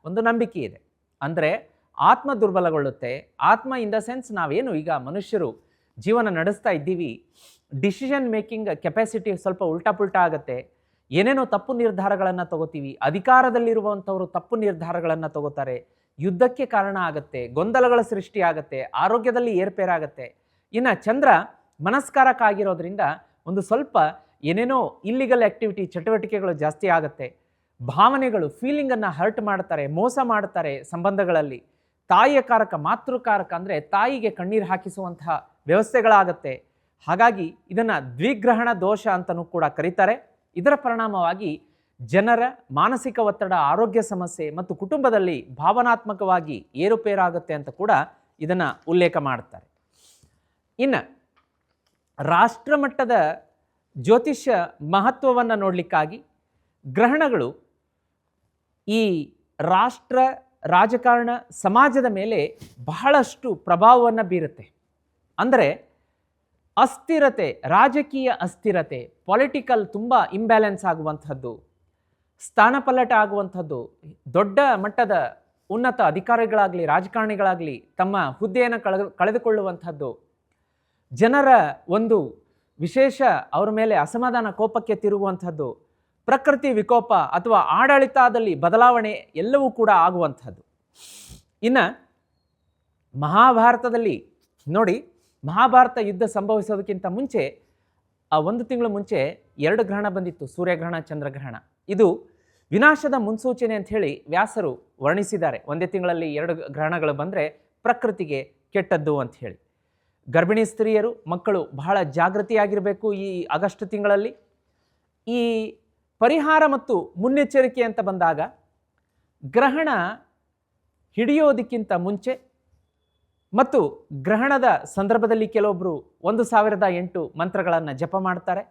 ಒಂದು ನಂಬಿಕೆ ಇದೆ. ಅಂದರೆ ಆತ್ಮ ದುರ್ಬಲಗೊಳ್ಳುತ್ತೆ. ಆತ್ಮ ಇನ್ ದ ಸೆನ್ಸ್ ನಾವೇನು ಈಗ ಮನುಷ್ಯರು ಜೀವನ ನಡೆಸ್ತಾ ಇದ್ದೀವಿ, ಡಿಸಿಷನ್ ಮೇಕಿಂಗ್ ಕೆಪಾಸಿಟಿ ಸ್ವಲ್ಪ ಉಲ್ಟಾ ಪುಲ್ಟಾ ಆಗುತ್ತೆ. ಏನೇನೋ ತಪ್ಪು ನಿರ್ಧಾರಗಳನ್ನು ತಗೋತೀವಿ. ಅಧಿಕಾರದಲ್ಲಿರುವಂಥವರು ತಪ್ಪು ನಿರ್ಧಾರಗಳನ್ನು ತಗೋತಾರೆ. ಯುದ್ಧಕ್ಕೆ ಕಾರಣ ಆಗುತ್ತೆ, ಗೊಂದಲಗಳ ಸೃಷ್ಟಿ ಆಗುತ್ತೆ, ಆರೋಗ್ಯದಲ್ಲಿ ಏರ್ಪೇರಾಗುತ್ತೆ. ಇನ್ನು ಚಂದ್ರ ಮನಸ್ಕಾರಕ ಆಗಿರೋದ್ರಿಂದ ಒಂದು ಸ್ವಲ್ಪ ಏನೇನೋ ಇಲ್ಲಿಗಲ್ ಆ್ಯಕ್ಟಿವಿಟಿ, ಚಟುವಟಿಕೆಗಳು ಜಾಸ್ತಿ ಆಗುತ್ತೆ. ಭಾವನೆಗಳು, ಫೀಲಿಂಗನ್ನು ಹರ್ಟ್ ಮಾಡ್ತಾರೆ, ಮೋಸ ಮಾಡ್ತಾರೆ ಸಂಬಂಧಗಳಲ್ಲಿ. ತಾಯಿಯ ಕಾರಕ, ಮಾತೃಕಾರಕ ಅಂದರೆ ತಾಯಿಗೆ ಕಣ್ಣೀರು ಹಾಕಿಸುವಂತಹ ವ್ಯವಸ್ಥೆಗಳಾಗತ್ತೆ. ಹಾಗಾಗಿ ಇದನ್ನು ದ್ವಿಗ್ರಹಣ ದೋಷ ಅಂತಲೂ ಕೂಡ ಕರೀತಾರೆ. ಇದರ ಪರಿಣಾಮವಾಗಿ ಜನರ ಮಾನಸಿಕ ಒತ್ತಡ, ಆರೋಗ್ಯ ಸಮಸ್ಯೆ ಮತ್ತು ಕುಟುಂಬದಲ್ಲಿ ಭಾವನಾತ್ಮಕವಾಗಿ ಏರುಪೇರಾಗುತ್ತೆ ಅಂತ ಕೂಡ ಇದನ್ನು ಉಲ್ಲೇಖ ಮಾಡ್ತಾರೆ. ಇನ್ನು ರಾಷ್ಟ್ರಮಟ್ಟದ ಜ್ಯೋತಿಷ್ಯ ಮಹತ್ವವನ್ನು ನೋಡಲಿಕ್ಕಾಗಿ ಗ್ರಹಣಗಳು ಈ ರಾಷ್ಟ್ರ, ರಾಜಕಾರಣ, ಸಮಾಜದ ಮೇಲೆ ಬಹಳಷ್ಟು ಪ್ರಭಾವವನ್ನು ಬೀರುತ್ತೆ. ಅಂದರೆ ಅಸ್ಥಿರತೆ, ರಾಜಕೀಯ ಅಸ್ಥಿರತೆ, ಪೊಲಿಟಿಕಲ್ ತುಂಬ ಇಂಬ್ಯಾಲೆನ್ಸ್ ಆಗುವಂಥದ್ದು, ಸ್ಥಾನಪಲ್ಲಟ ಆಗುವಂಥದ್ದು, ದೊಡ್ಡ ಮಟ್ಟದ ಉನ್ನತ ಅಧಿಕಾರಿಗಳಾಗಲಿ, ರಾಜಕಾರಣಿಗಳಾಗಲಿ ತಮ್ಮ ಹುದ್ದೆಯನ್ನು ಕಳೆದುಕೊಳ್ಳುವಂಥದ್ದು, ಜನರ ಒಂದು ವಿಶೇಷ ಅವರ ಮೇಲೆ ಅಸಮಾಧಾನ, ಕೋಪಕ್ಕೆ ತಿರುಗುವಂಥದ್ದು, ಪ್ರಕೃತಿ ವಿಕೋಪ ಅಥವಾ ಆಡಳಿತದಲ್ಲಿ ಬದಲಾವಣೆ ಎಲ್ಲವೂ ಕೂಡ ಆಗುವಂಥದ್ದು. ಇನ್ನು ಮಹಾಭಾರತದಲ್ಲಿ ನೋಡಿ, ಮಹಾಭಾರತ ಯುದ್ಧ ಸಂಭವಿಸೋದಕ್ಕಿಂತ ಮುಂಚೆ 1 ತಿಂಗಳು ಮುಂಚೆ 2 ಗ್ರಹಣ ಬಂದಿತ್ತು, ಸೂರ್ಯಗ್ರಹಣ, ಚಂದ್ರಗ್ರಹಣ. ಇದು ವಿನಾಶದ ಮುನ್ಸೂಚನೆ ಅಂತ ಹೇಳಿ ವ್ಯಾಸರು ವರ್ಣಿಸಿದ್ದಾರೆ. ಒಂದೇ ತಿಂಗಳಲ್ಲಿ 2 ಗ್ರಹಣಗಳು ಬಂದರೆ ಪ್ರಕೃತಿಗೆ ಕೆಟ್ಟದ್ದು ಅಂತ ಹೇಳಿ. ಗರ್ಭಿಣಿ ಸ್ತ್ರೀಯರು, ಮಕ್ಕಳು ಬಹಳ ಜಾಗೃತಿಯಾಗಿರಬೇಕು ಈ ಆಗಸ್ಟ್ ತಿಂಗಳಲ್ಲಿ. ಈ ಪರಿಹಾರ ಮತ್ತು ಮುನ್ನೆಚ್ಚರಿಕೆ ಅಂತ ಬಂದಾಗ ಗ್ರಹಣ ಹಿಡಿಯೋದಕ್ಕಿಂತ ಮುಂಚೆ ಮತ್ತು ಗ್ರಹಣದ ಸಂದರ್ಭದಲ್ಲಿ ಕೆಲವೊಬ್ಬರು 1008 ಮಂತ್ರಗಳನ್ನು ಜಪ ಮಾಡ್ತಾರೆ.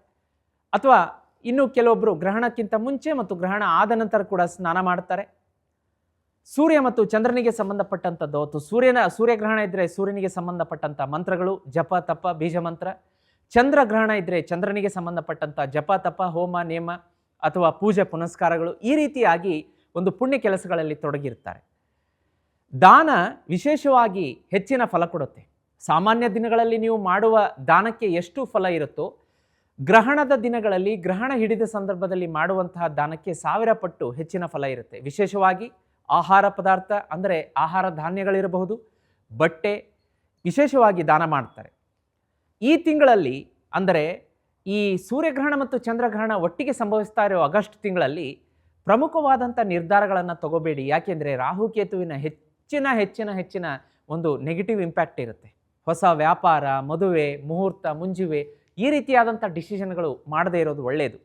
ಅಥವಾ ಇನ್ನು ಕೆಲವೊಬ್ಬರು ಗ್ರಹಣಕ್ಕಿಂತ ಮುಂಚೆ ಮತ್ತು ಗ್ರಹಣ ಆದ ನಂತರ ಕೂಡ ಸ್ನಾನ ಮಾಡ್ತಾರೆ. ಸೂರ್ಯ ಮತ್ತು ಚಂದ್ರನಿಗೆ ಸಂಬಂಧಪಟ್ಟಂಥದ್ದು, ಅಥವಾ ಸೂರ್ಯಗ್ರಹಣ ಇದ್ದರೆ ಸೂರ್ಯನಿಗೆ ಸಂಬಂಧಪಟ್ಟಂಥ ಮಂತ್ರಗಳು, ಜಪ, ತಪ, ಬೀಜ ಮಂತ್ರ. ಚಂದ್ರಗ್ರಹಣ ಇದ್ದರೆ ಚಂದ್ರನಿಗೆ ಸಂಬಂಧಪಟ್ಟಂಥ ಜಪ, ತಪ, ಹೋಮ, ನೇಮ ಅಥವಾ ಪೂಜೆ ಪುನಸ್ಕಾರಗಳು, ಈ ರೀತಿಯಾಗಿ ಒಂದು ಪುಣ್ಯ ಕೆಲಸಗಳಲ್ಲಿ ತೊಡಗಿರ್ತಾರೆ. ದಾನ ವಿಶೇಷವಾಗಿ ಹೆಚ್ಚಿನ ಫಲ ಕೊಡುತ್ತೆ. ಸಾಮಾನ್ಯ ದಿನಗಳಲ್ಲಿ ನೀವು ಮಾಡುವ ದಾನಕ್ಕೆ ಎಷ್ಟು ಫಲ ಇರುತ್ತೋ, ಗ್ರಹಣದ ದಿನಗಳಲ್ಲಿ, ಗ್ರಹಣ ಹಿಡಿದ ಸಂದರ್ಭದಲ್ಲಿ ಮಾಡುವಂತಹ ದಾನಕ್ಕೆ 1000 ಪಟ್ಟು ಹೆಚ್ಚಿನ ಫಲ ಇರುತ್ತೆ. ವಿಶೇಷವಾಗಿ ಆಹಾರ ಪದಾರ್ಥ ಅಂದರೆ ಆಹಾರ ಧಾನ್ಯಗಳಿರಬಹುದು, ಬಟ್ಟೆ ವಿಶೇಷವಾಗಿ ದಾನ ಮಾಡ್ತಾರೆ. ಈ ತಿಂಗಳಲ್ಲಿ ಅಂದರೆ ಈ ಸೂರ್ಯಗ್ರಹಣ ಮತ್ತು ಚಂದ್ರಗ್ರಹಣ ಒಟ್ಟಿಗೆ ಸಂಭವಿಸ್ತಾ ಇರೋ ಆಗಸ್ಟ್ ತಿಂಗಳಲ್ಲಿ ಪ್ರಮುಖವಾದಂಥ ನಿರ್ಧಾರಗಳನ್ನು ತಗೋಬೇಡಿ. ಯಾಕೆಂದರೆ ರಾಹುಕೇತುವಿನ ಹೆಚ್ಚಿನ ಒಂದು ನೆಗೆಟಿವ್ ಇಂಪ್ಯಾಕ್ಟ್ ಇರುತ್ತೆ. ಹೊಸ ವ್ಯಾಪಾರ, ಮದುವೆ, ಮುಹೂರ್ತ, ಮುಂಜುವೆ ಈ ರೀತಿಯಾದಂಥ ಡಿಸಿಷನ್ಗಳು ಮಾಡದೇ ಇರೋದು ಒಳ್ಳೆಯದು.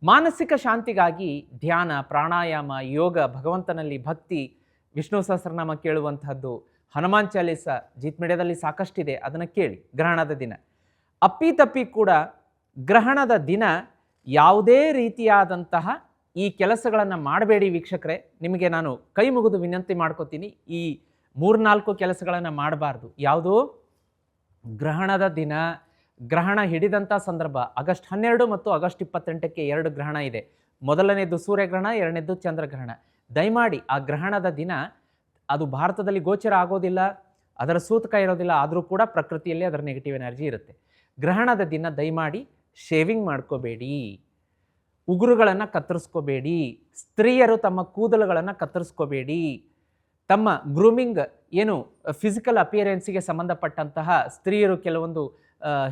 ಮಾನಸಿಕ ಶಾಂತಿಗಾಗಿ ಧ್ಯಾನ, ಪ್ರಾಣಾಯಾಮ, ಯೋಗ, ಭಗವಂತನಲ್ಲಿ ಭಕ್ತಿ, ವಿಷ್ಣು ಸಹಸ್ರನಾಮ ಕೇಳುವಂತಹದ್ದು, ಹನುಮಾನ್ ಚಾಲೀಸ ಜೀತ್ ಮೀಡಿಯಾದಲ್ಲಿ ಸಾಕಷ್ಟಿದೆ, ಅದನ್ನು ಕೇಳಿ. ಗ್ರಹಣದ ದಿನ ಅಪ್ಪಿತಪ್ಪಿ ಕೂಡ ಗ್ರಹಣದ ದಿನ ಯಾವುದೇ ರೀತಿಯಾದಂತಹ ಈ ಕೆಲಸಗಳನ್ನು ಮಾಡಬೇಡಿ ವೀಕ್ಷಕರೇ. ನಿಮಗೆ ನಾನು ಕೈ ಮುಗಿದು ವಿನಂತಿ ಮಾಡ್ಕೋತೀನಿ, ಈ 3-4 ಕೆಲಸಗಳನ್ನು ಮಾಡಬಾರ್ದು. ಯಾವುದೋ ಗ್ರಹಣದ ದಿನ, ಗ್ರಹಣ ಹಿಡಿದಂಥ ಸಂದರ್ಭ ಆಗಸ್ಟ್ 12 ಮತ್ತು ಆಗಸ್ಟ್ 28ಕ್ಕೆ 2 ಗ್ರಹಣ ಇದೆ. ಮೊದಲನೇದು ಸೂರ್ಯಗ್ರಹಣ, ಎರಡನೇದು ಚಂದ್ರಗ್ರಹಣ. ದಯಮಾಡಿ ಆ ಗ್ರಹಣದ ದಿನ ಅದು ಭಾರತದಲ್ಲಿ ಗೋಚರ ಆಗೋದಿಲ್ಲ, ಅದರ ಸೂತಕ ಇರೋದಿಲ್ಲ, ಆದರೂ ಕೂಡ ಪ್ರಕೃತಿಯಲ್ಲಿ ಅದರ ನೆಗೆಟಿವ್ ಎನರ್ಜಿ ಇರುತ್ತೆ. ಗ್ರಹಣದ ದಿನ ದಯಮಾಡಿ ಶೇವಿಂಗ್ ಮಾಡ್ಕೋಬೇಡಿ, ಉಗುರುಗಳನ್ನು ಕತ್ತರಿಸ್ಕೋಬೇಡಿ, ಸ್ತ್ರೀಯರು ತಮ್ಮ ಕೂದಲುಗಳನ್ನು ಕತ್ತರಿಸ್ಕೋಬೇಡಿ, ತಮ್ಮ ಗ್ರೂಮಿಂಗ್ ಏನು ಫಿಸಿಕಲ್ ಅಪಿಯರೆನ್ಸಿಗೆ ಸಂಬಂಧಪಟ್ಟಂತಹ ಸ್ತ್ರೀಯರು ಕೆಲವೊಂದು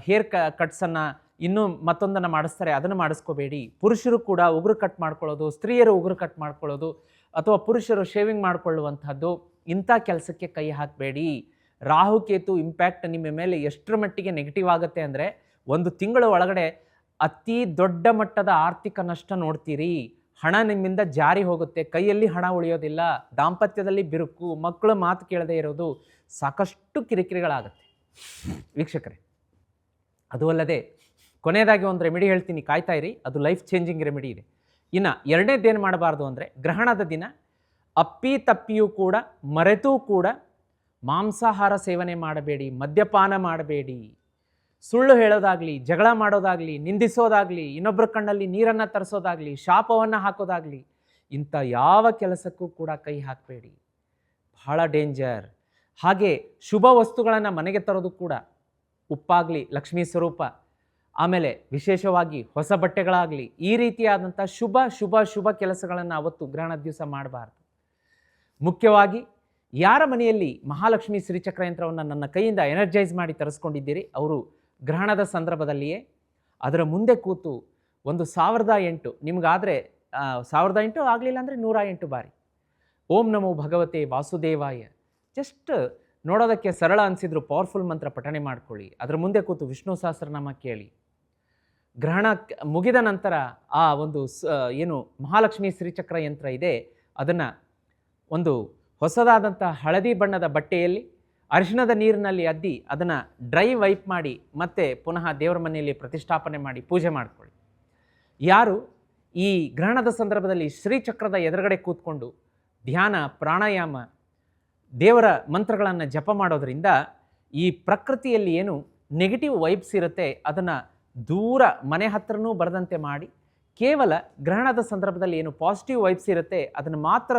ಹೇರ್ ಕಟ್ಸನ್ನು ಇನ್ನೂ ಮತ್ತೊಂದನ್ನು ಮಾಡಿಸ್ತಾರೆ, ಅದನ್ನು ಮಾಡಿಸ್ಕೋಬೇಡಿ. ಪುರುಷರು ಕೂಡ ಉಗುರು ಕಟ್ ಮಾಡ್ಕೊಳ್ಳೋದು, ಸ್ತ್ರೀಯರು ಉಗುರು ಕಟ್ ಮಾಡ್ಕೊಳ್ಳೋದು ಅಥವಾ ಪುರುಷರು ಶೇವಿಂಗ್ ಮಾಡಿಕೊಳ್ಳುವಂಥದ್ದು, ಇಂಥ ಕೆಲಸಕ್ಕೆ ಕೈ ಹಾಕಬೇಡಿ. ರಾಹುಕೇತು ಇಂಪ್ಯಾಕ್ಟ್ ನಿಮ್ಮ ಮೇಲೆ ಎಷ್ಟರ ಮಟ್ಟಿಗೆ ನೆಗೆಟಿವ್ ಆಗುತ್ತೆ ಅಂದರೆ 1 ತಿಂಗಳ ಒಳಗಡೆ ಅತಿ ದೊಡ್ಡ ಮಟ್ಟದ ಆರ್ಥಿಕ ನಷ್ಟ ನೋಡ್ತೀರಿ. ಹಣ ನಿಮ್ಮಿಂದ ಜಾರಿ ಹೋಗುತ್ತೆ, ಕೈಯಲ್ಲಿ ಹಣ ಉಳಿಯೋದಿಲ್ಲ, ದಾಂಪತ್ಯದಲ್ಲಿ ಬಿರುಕು, ಮಕ್ಕಳು ಮಾತು ಕೇಳದೇ ಇರೋದು, ಸಾಕಷ್ಟು ಕಿರಿಕಿರಿಗಳಾಗುತ್ತೆ ವೀಕ್ಷಕರೇ. ಅದು ಅಲ್ಲದೆ ಕೊನೆಯದಾಗಿ ಒಂದು ರೆಮಿಡಿ ಹೇಳ್ತೀನಿ, ಕಾಯ್ತಾ ಇರಿ, ಅದು ಲೈಫ್ ಚೇಂಜಿಂಗ್ ರೆಮಿಡಿ ಇದೆ. ಇನ್ನು ಎರಡನೇದೇನು ಮಾಡಬಾರ್ದು ಅಂದರೆ ಗ್ರಹಣದ ದಿನ ಅಪ್ಪಿ ತಪ್ಪಿಯೂ ಕೂಡ ಮರೆತೂ ಕೂಡ ಮಾಂಸಾಹಾರ ಸೇವನೆ ಮಾಡಬೇಡಿ, ಮದ್ಯಪಾನ ಮಾಡಬೇಡಿ, ಸುಳ್ಳು ಹೇಳೋದಾಗಲಿ, ಜಗಳ ಮಾಡೋದಾಗಲಿ, ನಿಂದಿಸೋದಾಗಲಿ, ಇನ್ನೊಬ್ಬರ ಕಣ್ಣಲ್ಲಿ ನೀರನ್ನು ತರಿಸೋದಾಗಲಿ, ಶಾಪವನ್ನು ಹಾಕೋದಾಗಲಿ, ಇಂಥ ಯಾವ ಕೆಲಸಕ್ಕೂ ಕೂಡ ಕೈ ಹಾಕಬೇಡಿ, ಬಹಳ ಡೇಂಜರ್. ಹಾಗೆ ಶುಭ ವಸ್ತುಗಳನ್ನು ಮನೆಗೆ ತರೋದು ಕೂಡ, ಉಪ್ಪಾಗಲಿ, ಲಕ್ಷ್ಮೀ ಸ್ವರೂಪ, ಆಮೇಲೆ ವಿಶೇಷವಾಗಿ ಹೊಸ ಬಟ್ಟೆಗಳಾಗಲಿ, ಈ ರೀತಿಯಾದಂಥ ಶುಭ ಶುಭ ಶುಭ ಕೆಲಸಗಳನ್ನು ಅವತ್ತು ಗ್ರಹಣದ ದಿವಸ ಮಾಡಬಾರ್ದು. ಮುಖ್ಯವಾಗಿ ಯಾರ ಮನೆಯಲ್ಲಿ ಮಹಾಲಕ್ಷ್ಮಿ ಶ್ರೀಚಕ್ರ ಯಂತ್ರವನ್ನು ನನ್ನ ಕೈಯಿಂದ ಎನರ್ಜೈಸ್ ಮಾಡಿ ತರಿಸ್ಕೊಂಡಿದ್ದೀರಿ, ಅವರು ಗ್ರಹಣದ ಸಂದರ್ಭದಲ್ಲಿಯೇ ಅದರ ಮುಂದೆ ಕೂತು ಒಂದು 1008, ನಿಮಗಾದರೆ 1008 ಆಗಲಿಲ್ಲ ಅಂದರೆ 108 ಬಾರಿ ಓಂ ನಮೋ ಭಗವತೆ ವಾಸುದೇವಾಯ, ಜಸ್ಟ್ ನೋಡೋದಕ್ಕೆ ಸರಳ ಅನಿಸಿದ್ರು ಪವರ್ಫುಲ್ ಮಂತ್ರ ಪಠಣೆ ಮಾಡ್ಕೊಳ್ಳಿ. ಅದರ ಮುಂದೆ ಕೂತು ವಿಷ್ಣು ಸಹಸ್ರನಾಮ ಕೇಳಿ. ಗ್ರಹಣ ಮುಗಿದ ನಂತರ ಆ ಒಂದು ಏನು ಮಹಾಲಕ್ಷ್ಮಿ ಶ್ರೀಚಕ್ರ ಯಂತ್ರ ಇದೆ, ಅದನ್ನು ಒಂದು ಹೊಸದಾದಂಥ ಹಳದಿ ಬಣ್ಣದ ಬಟ್ಟೆಯಲ್ಲಿ ಅರಿಶಿಣದ ನೀರಿನಲ್ಲಿ ಅದ್ದಿ ಅದನ್ನು ಡ್ರೈ ವೈಪ್ ಮಾಡಿ ಮತ್ತೆ ಪುನಃ ದೇವರ ಮನೆಯಲ್ಲಿ ಪ್ರತಿಷ್ಠಾಪನೆ ಮಾಡಿ ಪೂಜೆ ಮಾಡಿಕೊಳ್ಳಿ. ಯಾರು ಈ ಗ್ರಹಣದ ಸಂದರ್ಭದಲ್ಲಿ ಶ್ರೀಚಕ್ರದ ಎದುರುಗಡೆ ಕೂತ್ಕೊಂಡು ಧ್ಯಾನ, ಪ್ರಾಣಾಯಾಮ, ದೇವರ ಮಂತ್ರಗಳನ್ನು ಜಪ ಮಾಡೋದರಿಂದ ಈ ಪ್ರಕೃತಿಯಲ್ಲಿ ಏನು ನೆಗೆಟಿವ್ ವೈಬ್ಸ್ ಇರುತ್ತೆ ಅದನ್ನು ದೂರ ಮನೆ ಹತ್ರನೂ ಬರದಂತೆ ಮಾಡಿ, ಕೇವಲ ಗ್ರಹಣದ ಸಂದರ್ಭದಲ್ಲಿ ಏನು ಪಾಸಿಟಿವ್ ವೈಬ್ಸ್ ಇರುತ್ತೆ ಅದನ್ನು ಮಾತ್ರ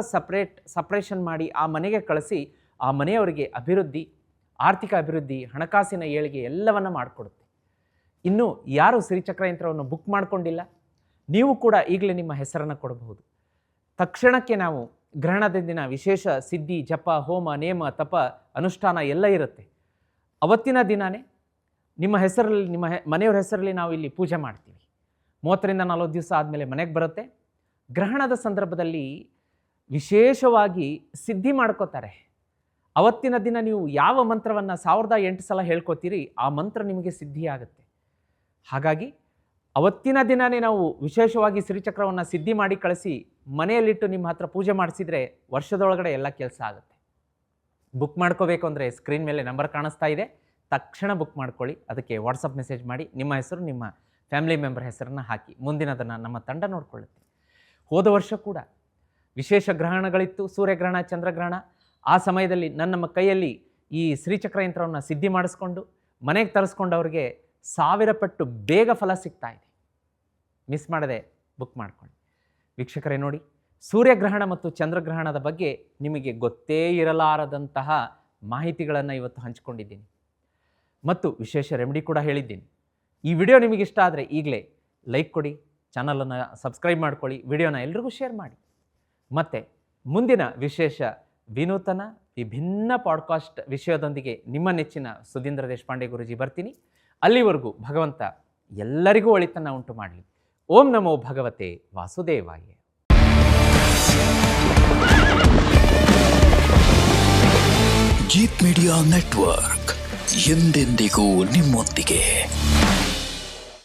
ಸಪ್ರೇಷನ್ ಮಾಡಿ ಆ ಮನೆಗೆ ಕಳಿಸಿ, ಆ ಮನೆಯವರಿಗೆ ಅಭಿವೃದ್ಧಿ, ಆರ್ಥಿಕ ಅಭಿವೃದ್ಧಿ, ಹಣಕಾಸಿನ ಏಳಿಗೆ ಎಲ್ಲವನ್ನು ಮಾಡಿಕೊಡುತ್ತೆ. ಇನ್ನು ಯಾರು ಶ್ರೀಚಕ್ರ ಯಂತ್ರವನ್ನು ಬುಕ್ ಮಾಡಿಕೊಂಡಿಲ್ಲ, ನೀವು ಕೂಡ ಈಗಲೇ ನಿಮ್ಮ ಹೆಸರನ್ನು ಕೊಡಬಹುದು. ತಕ್ಷಣಕ್ಕೆ ನಾವು ಗ್ರಹಣದ ದಿನ ವಿಶೇಷ ಸಿದ್ಧಿ, ಜಪ, ಹೋಮ, ನೇಮ, ತಪ, ಅನುಷ್ಠಾನ ಎಲ್ಲ ಇರುತ್ತೆ. ಅವತ್ತಿನ ದಿನವೇ ನಿಮ್ಮ ಹೆಸರಲ್ಲಿ, ನಿಮ್ಮ ಮನೆಯವರ ಹೆಸರಲ್ಲಿ ನಾವು ಇಲ್ಲಿ ಪೂಜೆ ಮಾಡ್ತೀವಿ. 30ರಿಂದ 40 ದಿವಸ ಆದಮೇಲೆ ಮನೆಗೆ ಬರುತ್ತೆ. ಗ್ರಹಣದ ಸಂದರ್ಭದಲ್ಲಿ ವಿಶೇಷವಾಗಿ ಸಿದ್ಧಿ ಮಾಡ್ಕೋತಾರೆ. ಅವತ್ತಿನ ದಿನ ನೀವು ಯಾವ ಮಂತ್ರವನ್ನು 1008 ಸಲ ಹೇಳ್ಕೊತೀರಿ ಆ ಮಂತ್ರ ನಿಮಗೆ ಸಿದ್ಧಿ ಆಗುತ್ತೆ. ಹಾಗಾಗಿ ಅವತ್ತಿನ ದಿನವೇ ನಾವು ವಿಶೇಷವಾಗಿ ಶ್ರೀಚಕ್ರವನ್ನು ಸಿದ್ಧಿ ಮಾಡಿ ಕಳಿಸಿ ಮನೆಯಲ್ಲಿಟ್ಟು ನಿಮ್ಮ ಹತ್ರ ಪೂಜೆ ಮಾಡಿಸಿದರೆ ವರ್ಷದೊಳಗಡೆ ಎಲ್ಲ ಕೆಲಸ ಆಗುತ್ತೆ. ಬುಕ್ ಮಾಡ್ಕೋಬೇಕು ಅಂದರೆ ಸ್ಕ್ರೀನ್ ಮೇಲೆ ನಂಬರ್ ಕಾಣಿಸ್ತಾ ಇದೆ, ತಕ್ಷಣ ಬುಕ್ ಮಾಡ್ಕೊಳ್ಳಿ. ಅದಕ್ಕೆ ವಾಟ್ಸಪ್ ಮೆಸೇಜ್ ಮಾಡಿ ನಿಮ್ಮ ಹೆಸರು, ನಿಮ್ಮ ಫ್ಯಾಮಿಲಿ ಮೆಂಬರ್ ಹೆಸರನ್ನು ಹಾಕಿ. ಮುಂದಿನದನ್ನು ನಮ್ಮ ತಂಡ ನೋಡ್ಕೊಳ್ಳುತ್ತೆ. ಹೋದ ವರ್ಷ ಕೂಡ ವಿಶೇಷ ಗ್ರಹಣಗಳಿತ್ತು, ಸೂರ್ಯಗ್ರಹಣ, ಚಂದ್ರಗ್ರಹಣ. ಆ ಸಮಯದಲ್ಲಿ ನಮ್ಮ ಕೈಯಲ್ಲಿ ಈ ಶ್ರೀಚಕ್ರ ಯಂತ್ರವನ್ನು ಸಿದ್ಧಿ ಮಾಡಿಸ್ಕೊಂಡು ಮನೆಗೆ ತರಿಸ್ಕೊಂಡವ್ರಿಗೆ 1000 ಪಟ್ಟು ಬೇಗ ಫಲ ಸಿಗ್ತಾ ಇದೆ. ಮಿಸ್ ಮಾಡದೆ ಬುಕ್ ಮಾಡ್ಕೊಳ್ಳಿ. ವೀಕ್ಷಕರೇ ನೋಡಿ, ಸೂರ್ಯಗ್ರಹಣ ಮತ್ತು ಚಂದ್ರಗ್ರಹಣದ ಬಗ್ಗೆ ನಿಮಗೆ ಗೊತ್ತೇ ಇರಲಾರದಂತಹ ಮಾಹಿತಿಗಳನ್ನು ಇವತ್ತು ಹಂಚಿಕೊಂಡಿದ್ದೀನಿ ಮತ್ತು ವಿಶೇಷ ರೆಮಿಡಿ ಕೂಡ ಹೇಳಿದ್ದೀನಿ. ಈ ವಿಡಿಯೋ ನಿಮಗಿಷ್ಟ ಆದರೆ ಈಗಲೇ ಲೈಕ್ ಕೊಡಿ, ಚಾನಲನ್ನು ಸಬ್ಸ್ಕ್ರೈಬ್ ಮಾಡ್ಕೊಳ್ಳಿ, ವಿಡಿಯೋನ ಎಲ್ರಿಗೂ ಶೇರ್ ಮಾಡಿ. ಮತ್ತು ಮುಂದಿನ ವಿಶೇಷ ವಿನೂತನ ವಿಭಿನ್ನ ಪಾಡ್ಕಾಸ್ಟ್ ವಿಷಯದೊಂದಿಗೆ ನಿಮ್ಮ ನೆಚ್ಚಿನ ಸುಧೀಂದ್ರ ದೇಶಪಾಂಡೆ ಗುರೂಜಿ ಬರ್ತೀನಿ. ಅಲ್ಲಿವರೆಗೂ ಭಗವಂತ ಎಲ್ಲರಿಗೂ ಒಳಿತನ್ನು ಉಂಟು ಮಾಡಲಿ. ಓಂ ನಮೋ ಭಗವತೆ ವಾಸುದೇವಾಯ. ಜೀತ್ ಮೀಡಿಯಾ ನೆಟ್ವರ್ಕ್ ಎಂದೆಂದಿಗೂ ನಿಮ್ಮೊಂದಿಗೆ.